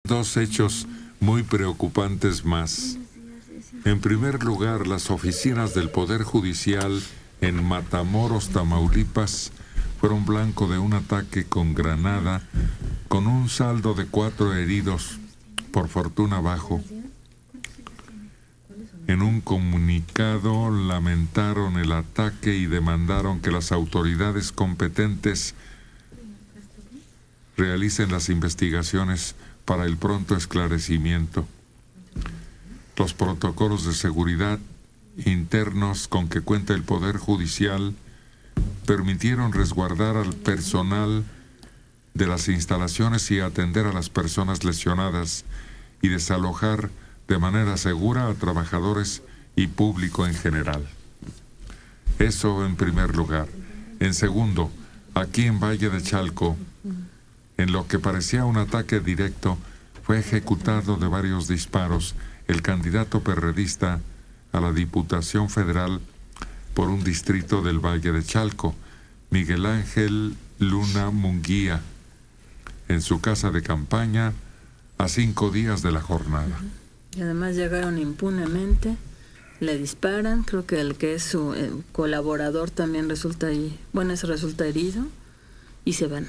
dos hechos muy preocupantes más. En primer lugar, las oficinas del Poder Judicial en Matamoros, Tamaulipas, fueron blanco de un ataque con granada, con un saldo de 4 heridos, por fortuna bajo. En un comunicado lamentaron el ataque y demandaron que las autoridades competentes realicen las investigaciones para el pronto esclarecimiento. Los protocolos de seguridad internos con que cuenta el Poder Judicial permitieron resguardar al personal de las instalaciones y atender a las personas lesionadas y desalojar de manera segura a trabajadores y público en general. Eso en primer lugar. En segundo, aquí en Valle de Chalco, en lo que parecía un ataque directo, fue ejecutado de varios disparos el candidato perredista a la Diputación Federal por un distrito del Valle de Chalco, Miguel Ángel Luna Munguía, en su casa de campaña a 5 días de la jornada. Y además llegaron impunemente, le disparan, creo que el que es su colaborador también resulta herido y se van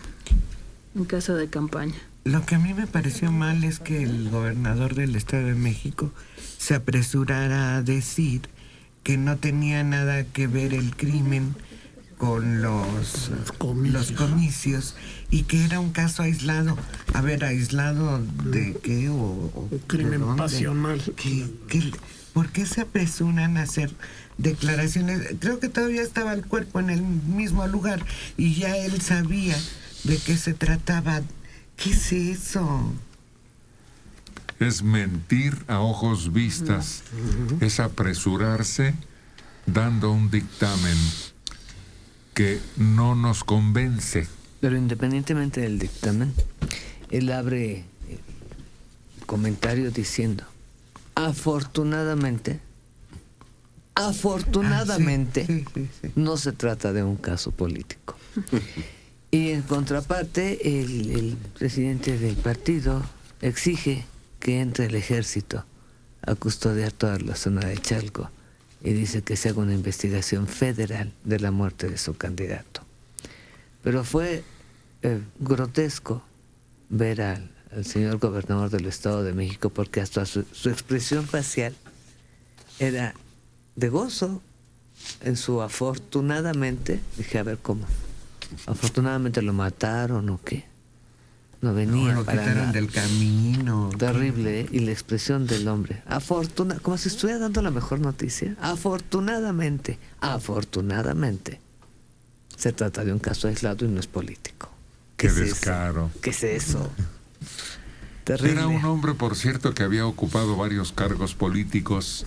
en casa de campaña. Lo que a mí me pareció mal es que el gobernador del Estado de México se apresurara a decir que no tenía nada que ver el crimen con los comicios y que era un caso aislado. A ver, ¿aislado de qué? ¿O crimen pasional. ¿Por qué se apresuran a hacer declaraciones? Creo que todavía estaba el cuerpo en el mismo lugar y ya él sabía de qué se trataba. ¿Qué es eso? Es mentir a ojos vistas, es apresurarse dando un dictamen que no nos convence. Pero independientemente del dictamen, él abre comentario diciendo, afortunadamente, sí. no se trata de un caso político. Y en contraparte, el presidente del partido exige que entre el ejército a custodiar toda la zona de Chalco y dice que se haga una investigación federal de la muerte de su candidato. Pero fue grotesco ver al señor gobernador del Estado de México porque hasta su expresión facial era de gozo en su afortunadamente. Dije, a ver, ¿cómo? ¿Afortunadamente lo mataron o qué? No venía lo para quitaron nada. Del camino. Terrible, ¿eh? Y la expresión del hombre. Como si estuviera dando la mejor noticia. Afortunadamente, se trata de un caso aislado y no es político. ¡Qué descaro! ¿Qué es eso? Terrible. Era un hombre, por cierto, que había ocupado varios cargos políticos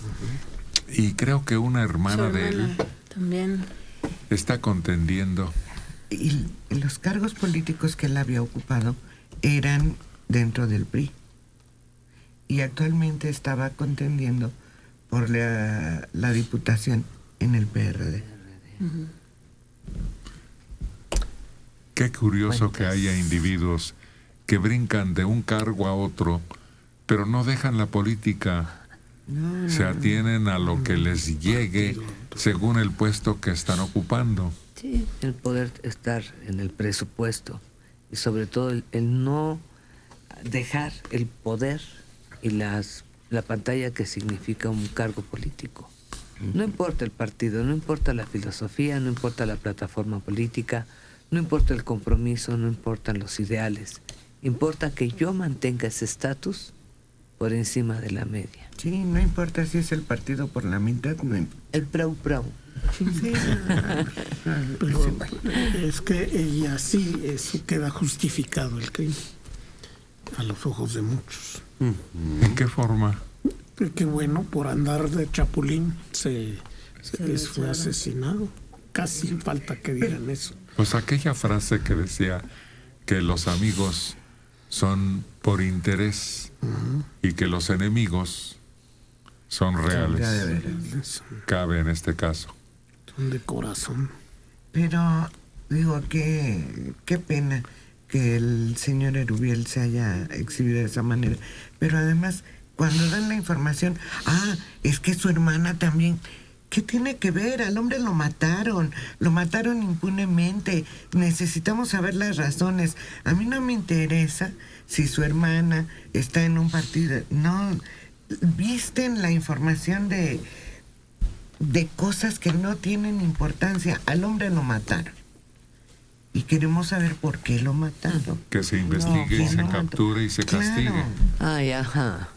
y creo que una hermana de él también está contendiendo. Y los cargos políticos que él había ocupado eran dentro del PRI. Y actualmente estaba contendiendo por la diputación en el PRD. Qué curioso que haya individuos que brincan de un cargo a otro, pero no dejan la política. Se atienen a lo que les llegue según el puesto que están ocupando. Sí, el poder estar en el presupuesto y sobre todo el no dejar el poder y la pantalla que significa un cargo político. No importa el partido, no importa la filosofía, no importa la plataforma política, no importa el compromiso, no importan los ideales. Importa que yo mantenga ese estatus por encima de la media. Sí, no importa si es el partido por la mitad, no importa. El prau. Sí. Pero es que ella sí, eso queda justificado el crimen a los ojos de muchos. ¿En qué forma? Que bueno, por andar de chapulín fue asesinado. Casi falta que digan eso. Pues aquella frase que decía que los amigos son por interés y que los enemigos son reales. Cabe en este caso. Son de corazón. Pero digo, qué pena que el señor Erubiel se haya exhibido de esa manera, pero además cuando dan la información, es que su hermana también, ¿qué tiene que ver? Al hombre lo mataron impunemente, necesitamos saber las razones. A mí no me interesa si su hermana está en un partido, no, visten la información de cosas que no tienen importancia. Al hombre lo mataron. Y queremos saber por qué lo mataron. Que se investigue y se capture y se castigue. Ay, ajá.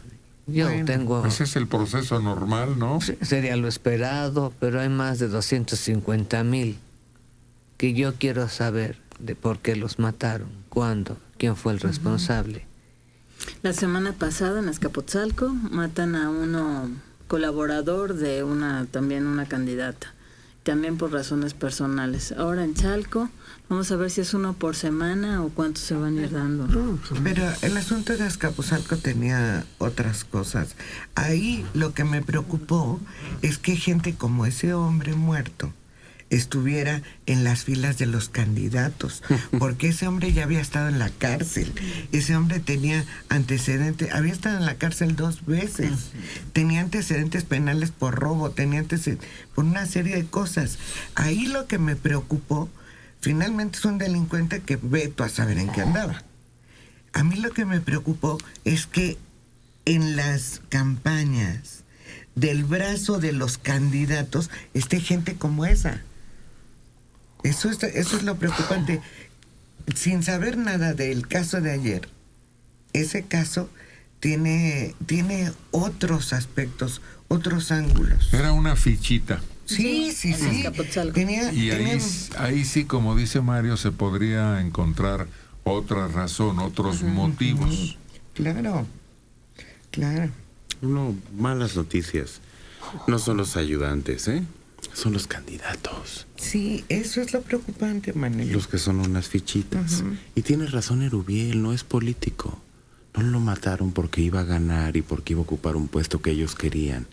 Yo Bueno, tengo... Ese es el proceso normal, ¿no? Sería lo esperado, pero hay más de 250,000 que yo quiero saber de por qué los mataron, cuándo, quién fue el responsable. La semana pasada en Azcapotzalco matan a uno colaborador de también una candidata, también por razones personales. Ahora en Chalco, vamos a ver si es uno por semana o cuántos se van a ir dando. Pero el asunto de Azcapotzalco tenía otras cosas. Ahí lo que me preocupó es que gente como ese hombre muerto estuviera en las filas de los candidatos, porque ese hombre ya había estado en la cárcel, ese hombre tenía antecedentes, había estado en la cárcel 2 veces, tenía antecedentes penales por robo, tenía antecedentes por una serie de cosas. Ahí lo que me preocupó, finalmente es un delincuente que veto a saber en qué andaba. A mí lo que me preocupó es que en las campañas del brazo de los candidatos esté gente como esa. Eso es lo preocupante. Sin saber nada del caso de ayer, ese caso tiene otros aspectos, otros ángulos. Era una fichita. Sí. en Azcapotzalco. Y ahí sí, como dice Mario, se podría encontrar otra razón, otros motivos. Claro. No, malas noticias. No son los ayudantes, son los candidatos. Sí, eso es lo preocupante, Manel. Los que son unas fichitas. Y tiene razón Erubiel, no es político. No lo mataron porque iba a ganar y porque iba a ocupar un puesto que ellos querían.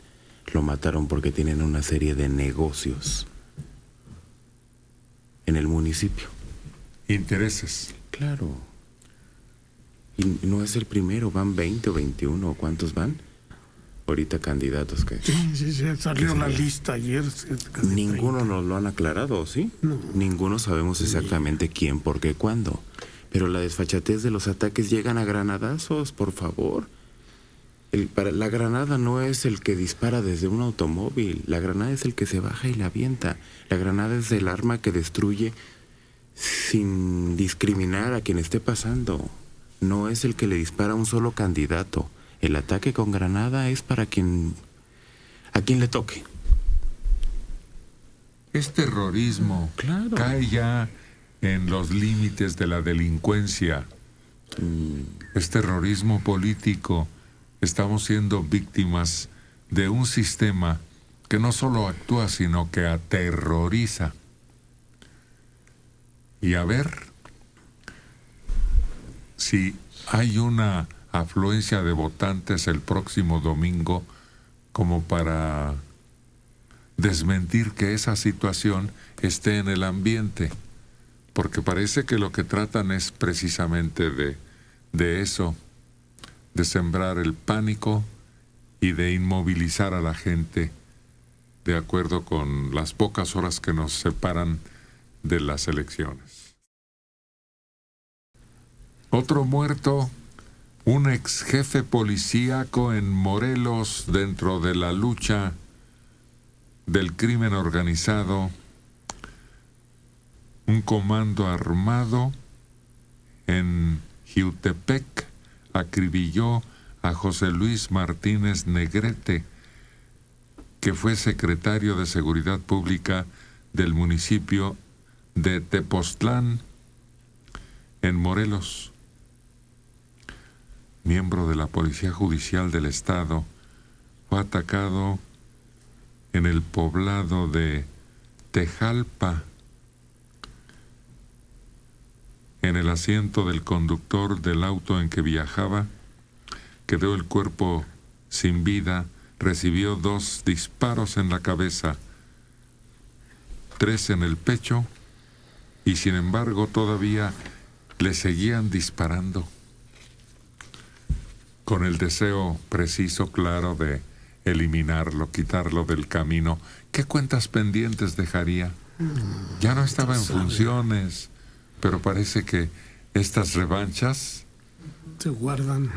Lo mataron porque tienen una serie de negocios en el municipio. Intereses. Claro. Y no es el primero, van 20 o 21, ¿o cuántos van? Ahorita candidatos que... Sí, salió la lista ayer. Ninguno nos lo han aclarado, ¿sí? No. Ninguno sabemos exactamente quién, por qué, cuándo. Pero la desfachatez de los ataques llegan a granadazos, por favor. La granada no es el que dispara desde un automóvil. La granada es el que se baja y la avienta. La granada es el arma que destruye sin discriminar a quien esté pasando. No es el que le dispara a un solo candidato. El ataque con granada es para a quien le toque. Es terrorismo. Claro. Cae ya en los límites de la delincuencia. Es terrorismo político. Estamos siendo víctimas de un sistema que no solo actúa, sino que aterroriza. Y a ver si hay una afluencia de votantes el próximo domingo como para desmentir que esa situación esté en el ambiente, porque parece que lo que tratan es precisamente de eso, de sembrar el pánico y de inmovilizar a la gente de acuerdo con las pocas horas que nos separan de las elecciones. Otro muerto, un ex jefe policíaco en Morelos dentro de la lucha del crimen organizado, un comando armado en Jiutepec acribilló a José Luis Martínez Negrete, que fue secretario de Seguridad Pública del municipio de Tepoztlán, en Morelos. Miembro de la Policía Judicial del Estado, fue atacado en el poblado de Tejalpa. En el asiento del conductor del auto en que viajaba, quedó el cuerpo sin vida, recibió 2 disparos en la cabeza, 3 en el pecho, y sin embargo todavía le seguían disparando con el deseo preciso, claro, de eliminarlo, quitarlo del camino. ¿Qué cuentas pendientes dejaría? Ya no estaba en funciones, pero parece que estas revanchas Se guardan.